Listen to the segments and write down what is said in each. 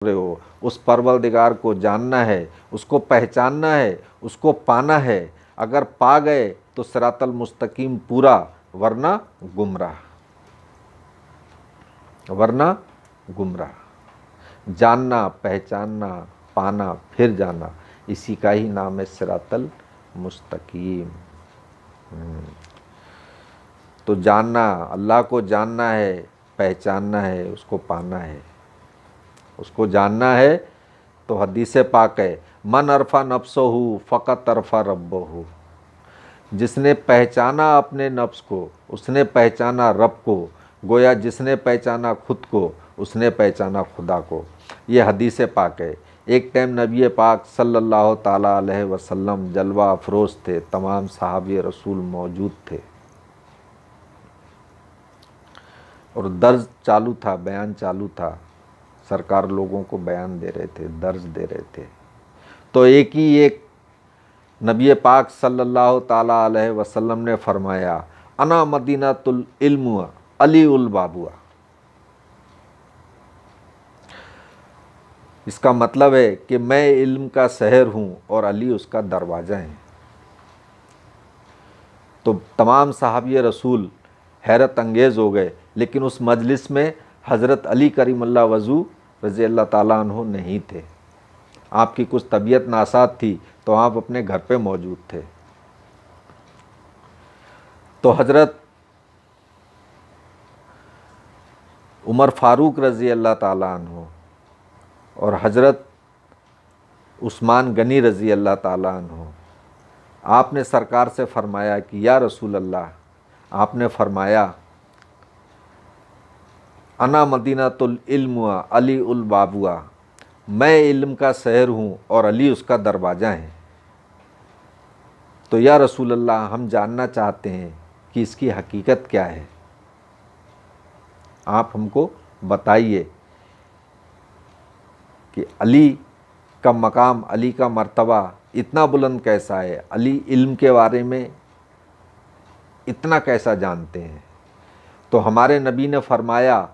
رہے ہو، اس پروردگار کو جاننا ہے، اس کو پہچاننا ہے، اس کو پانا ہے۔ اگر پا گئے تو صراط المستقیم پورا، ورنہ گمراہ۔ جاننا، پہچاننا، پانا، پھر جانا، اسی کا ہی نام ہے صراط المستقیم۔ تو جاننا، اللہ کو جاننا ہے، پہچاننا ہے، اس کو پانا ہے۔ اس کو جاننا ہے تو حدیث پاک ہے، من عرفہ نفسہ فقط عرفہ ربہ۔ جس نے پہچانا اپنے نفس کو، اس نے پہچانا رب کو، گویا جس نے پہچانا خود کو، اس نے پہچانا خدا کو۔ یہ حدیث پاک ہے۔ ایک ٹائم نبی پاک صلی اللہ تعالیٰ علیہ وسلم جلوہ افروز تھے، تمام صحابہ رسول موجود تھے، اور درس چالو تھا، بیان چالو تھا۔ سرکار لوگوں کو بیان دے رہے تھے، درس دے رہے تھے۔ تو ایک نبی پاک صلی اللہ تعالیٰ علیہ وسلم نے فرمایا، انا مدینۃ العلم علی الباب۔ اس کا مطلب ہے کہ میں علم کا شہر ہوں اور علی اس کا دروازہ ہے۔ تو تمام صحابہ رسول حیرت انگیز ہو گئے، لیکن اس مجلس میں حضرت علی کریم اللہ وجہہ رضی اللہ تعالیٰ عنہ نہیں تھے۔ آپ کی کچھ طبیعت ناساز تھی تو آپ اپنے گھر پہ موجود تھے۔ تو حضرت عمر فاروق رضی اللہ تعالیٰ عنہ اور حضرت عثمان غنی رضی اللہ تعالیٰ عنہ، آپ نے سرکار سے فرمایا کہ یا رسول اللہ، آپ نے فرمایا انا مدینۃ العلم علی الباب، میں علم کا شہر ہوں اور علی اس کا دروازہ ہے۔ تو یا رسول اللہ، ہم جاننا چاہتے ہیں کہ اس کی حقیقت کیا ہے، آپ ہم کو بتائیے کہ علی کا مقام، علی کا مرتبہ اتنا بلند کیسا ہے، علی علم کے بارے میں اتنا کیسا جانتے ہیں۔ تو ہمارے نبی نے فرمایا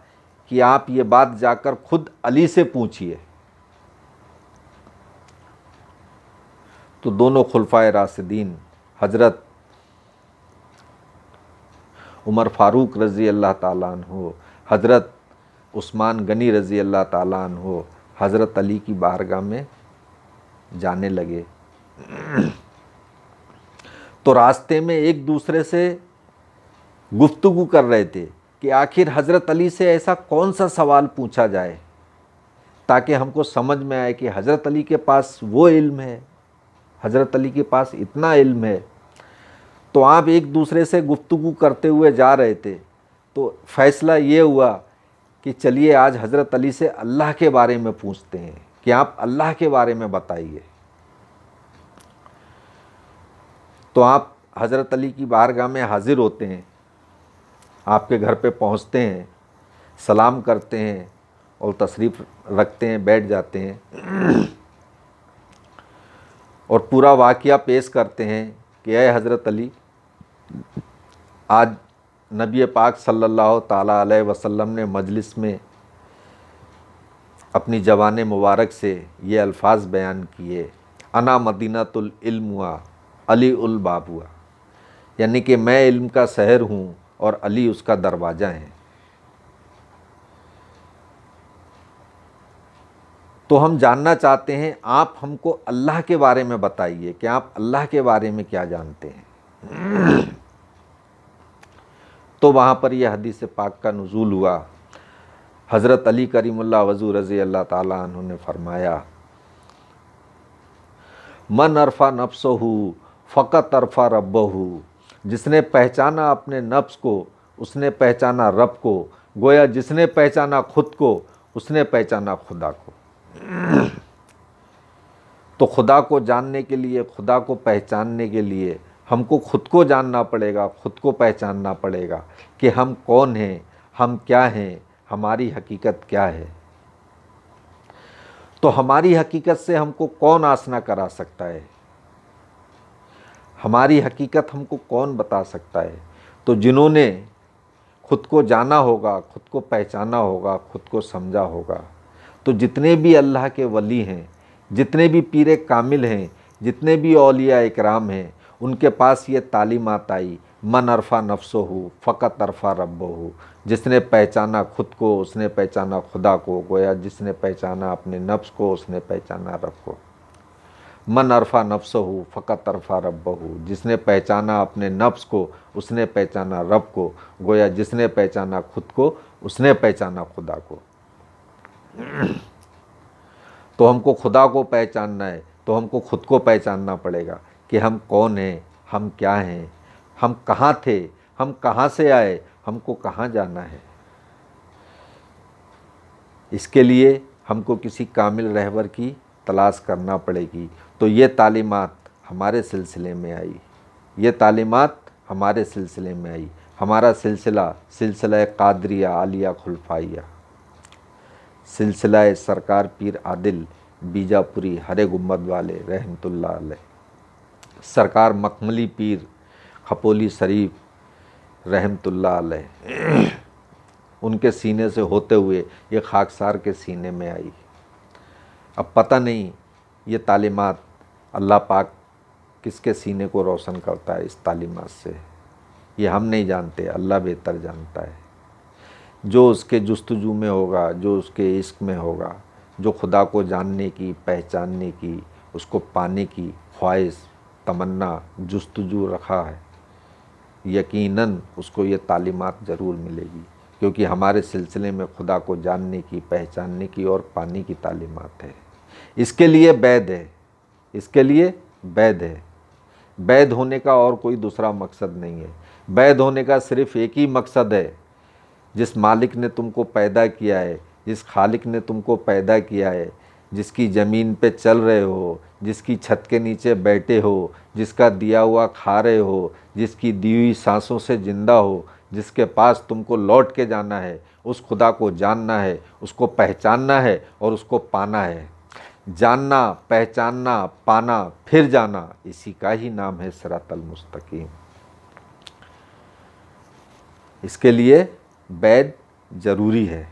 کہ آپ یہ بات جا کر خود علی سے پوچھئے۔ تو دونوں خلفائے راشدین حضرت عمر فاروق رضی اللہ تعالیٰ عنہ، حضرت عثمان غنی رضی اللہ تعالیٰ عنہ حضرت علی کی بارگاہ میں جانے لگے۔ تو راستے میں ایک دوسرے سے گفتگو کر رہے تھے کہ آخر حضرت علی سے ایسا کون سا سوال پوچھا جائے تاکہ ہم کو سمجھ میں آئے کہ حضرت علی کے پاس وہ علم ہے، حضرت علی کے پاس اتنا علم ہے۔ تو آپ ایک دوسرے سے گفتگو کرتے ہوئے جا رہے تھے، تو فیصلہ یہ ہوا کہ چلیے آج حضرت علی سے اللہ کے بارے میں پوچھتے ہیں کہ آپ اللہ کے بارے میں بتائیے۔ تو آپ حضرت علی کی بارگاہ میں حاضر ہوتے ہیں، آپ کے گھر پہ پہنچتے ہیں، سلام کرتے ہیں اور تشریف رکھتے ہیں، بیٹھ جاتے ہیں اور پورا واقعہ پیش کرتے ہیں کہ اے حضرت علی، آج نبی پاک صلی اللہ تعالیٰ علیہ وسلم نے مجلس میں اپنی زبان مبارک سے یہ الفاظ بیان کیے، انا مدینۃ العلم علی الباب، یعنی کہ میں علم کا شہر ہوں اور علی اس کا دروازہ ہے۔ تو ہم جاننا چاہتے ہیں، آپ ہم کو اللہ کے بارے میں بتائیے کہ آپ اللہ کے بارے میں کیا جانتے ہیں۔ تو وہاں پر یہ حدیث پاک کا نزول ہوا۔ حضرت علی کریم اللہ وجہہ رضی اللہ تعالیٰ عنہ نے فرمایا، من عرفہ نفسہ فقط عرفہ ربہ، جس نے پہچانا اپنے نفس کو، اس نے پہچانا رب کو، گویا جس نے پہچانا خود کو، اس نے پہچانا خدا کو۔ تو خدا کو جاننے کے لیے، خدا کو پہچاننے کے لیے ہم کو خود کو جاننا پڑے گا، خود کو پہچاننا پڑے گا کہ ہم کون ہیں، ہم کیا ہیں، ہماری حقیقت کیا ہے۔ تو ہماری حقیقت سے ہم کو کون آشنا کرا سکتا ہے، ہماری حقیقت ہم کو کون بتا سکتا ہے؟ تو جنہوں نے خود کو جانا ہوگا، خود کو پہچانا ہوگا، خود کو سمجھا ہوگا، تو جتنے بھی اللہ کے ولی ہیں، جتنے بھی پیر کامل ہیں، جتنے بھی اولیاء اکرام ہیں، ان کے پاس یہ تعلیمات آئی، من عرفہ نفسہ فقط عرفہ ربہ، جس نے پہچانا خود کو اس نے پہچانا خدا کو، گویا جس نے پہچانا اپنے نفس کو اس نے پہچانا رب کو۔ من عرفہ نفسہ فقط عرفہ ربہ، جس نے پہچانا اپنے نفس کو اس نے پہچانا رب کو، گویا جس نے پہچانا خود کو اس نے پہچانا خدا کو۔ تو ہم کو خدا کو پہچاننا ہے تو ہم کو خود کو پہچاننا پڑے گا کہ ہم کون ہیں، ہم کیا ہیں، ہم کہاں تھے، ہم کہاں سے آئے، ہم کو کہاں جانا ہے۔ اس کے لیے ہم کو کسی کامل رہبر کی تلاش کرنا پڑے گی۔ تو یہ تعلیمات ہمارے سلسلے میں آئی، یہ تعلیمات ہمارے سلسلے میں آئی۔ ہمارا سلسلہ قادریہ عالیہ خلفائیہ، سلسلہ سرکار پیر عادل بیجاپوری ہرے گنبد والے رحمۃ اللہ علیہ، سرکار مکملی پیر کھپولی شریف رحمۃ اللہ علیہ، ان کے سینے سے ہوتے ہوئے یہ خاکسار کے سینے میں آئی۔ اب پتہ نہیں یہ تعلیمات اللہ پاک کس کے سینے کو روشن کرتا ہے اس تعلیمات سے، یہ ہم نہیں جانتے، اللہ بہتر جانتا ہے۔ جو اس کے جستجو میں ہوگا، جو اس کے عشق میں ہوگا، جو خدا کو جاننے کی، پہچاننے کی، اس کو پانے کی خواہش، تمنا، جستجو رکھا ہے، یقیناً اس کو یہ تعلیمات ضرور ملے گی، کیونکہ ہمارے سلسلے میں خدا کو جاننے کی، پہچاننے کی اور پانے کی تعلیمات ہے۔ اس کے لیے بیعت ہے، اس کے لیے بیعت ہے۔ بیعت ہونے کا اور کوئی دوسرا مقصد نہیں ہے۔ بیعت ہونے کا صرف ایک ہی مقصد ہے، جس مالک نے تم کو پیدا کیا ہے، جس خالق نے تم کو پیدا کیا ہے، جس کی زمین پہ چل رہے ہو، جس کی چھت کے نیچے بیٹھے ہو، جس کا دیا ہوا کھا رہے ہو، جس کی دی ہوئی سانسوں سے زندہ ہو، جس کے پاس تم کو لوٹ کے جانا ہے، اس خدا کو جاننا ہے، اس کو پہچاننا ہے اور اس کو پانا ہے۔ جاننا، پہچاننا، پانا، پھر جانا، اسی کا ہی نام ہے صراط المستقیم۔ اس کے لیے بیعت ضروری ہے۔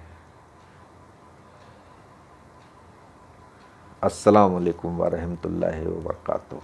السلام علیکم ورحمۃ اللہ وبرکاتہ۔